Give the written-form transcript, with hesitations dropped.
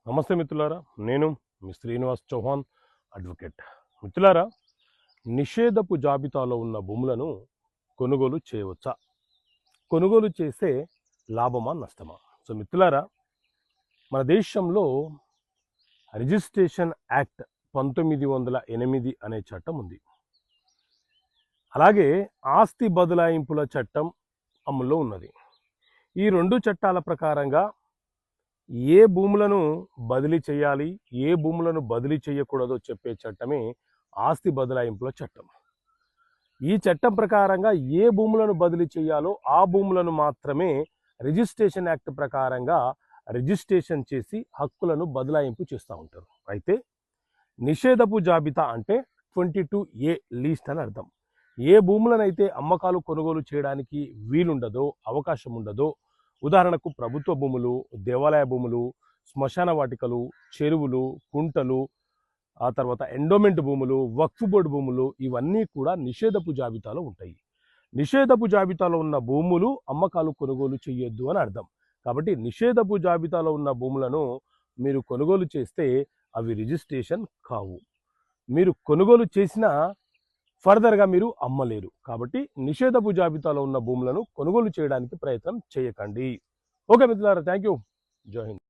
నమస్తే మిత్రులారా, నేను మీ శ్రీనివాస్ చౌహాన్ అడ్వకేట్. మిత్రులారా, నిషేధపు జాబితాలో ఉన్న భూములను కొనుగోలు చేయవచ్చా? కొనుగోలు చేస్తే లాభమా నష్టమా? సో మిత్రులారా, మన దేశంలో రిజిస్ట్రేషన్ యాక్ట్ 1908 అనే చట్టం ఉంది. అలాగే ఆస్తి బదలాయింపుల చట్టం అమల్లో ఉన్నది. ఈ రెండు చట్టాల ప్రకారంగా ఏ భూములను బదిలీ చేయాలి, ఏ భూములను బదిలీ చేయకూడదో చెప్పే చట్టమే ఆస్తి బదలాయింపుల చట్టం. ఈ చట్టం ప్రకారంగా ఏ భూములను బదిలీ చేయాలో ఆ భూములను మాత్రమే రిజిస్ట్రేషన్ యాక్ట్ ప్రకారంగా రిజిస్ట్రేషన్ చేసి హక్కులను బదలాయింపు చేస్తూ ఉంటారు. అయితే నిషేధపు జాబితా అంటే 22A లీస్ట్ అని అర్థం. ఏ భూములనైతే అమ్మకాలు కొనుగోలు చేయడానికి వీలుండదో, అవకాశం ఉండదో, ఉదాహరణకు ప్రభుత్వ భూములు, దేవాలయ భూములు, శ్మశాన వాటికలు, చెరువులు, కుంటలు, ఆ తర్వాత ఎండోమెంట్ భూములు, వక్ఫ్ బోర్డు భూములు, ఇవన్నీ కూడా నిషేధపు జాబితాలో ఉంటాయి. నిషేధపు జాబితాలో ఉన్న భూములు అమ్మకాలు కొనుగోలు చేయొద్దు అని అర్థం. కాబట్టి నిషేధపు జాబితాలో ఉన్న భూములను మీరు కొనుగోలు చేస్తే అవి రిజిస్ట్రేషన్ కావు. మీరు కొనుగోలు చేసినా ఫర్దర్గా మీరు అమ్మలేరు. కాబట్టి నిషేధపు జాబితాలో ఉన్న భూములను కొనుగోలు చేయడానికి ప్రయత్నం చేయకండి. ఓకే మిత్రులారా, థ్యాంక్ యూ. జై హింద్.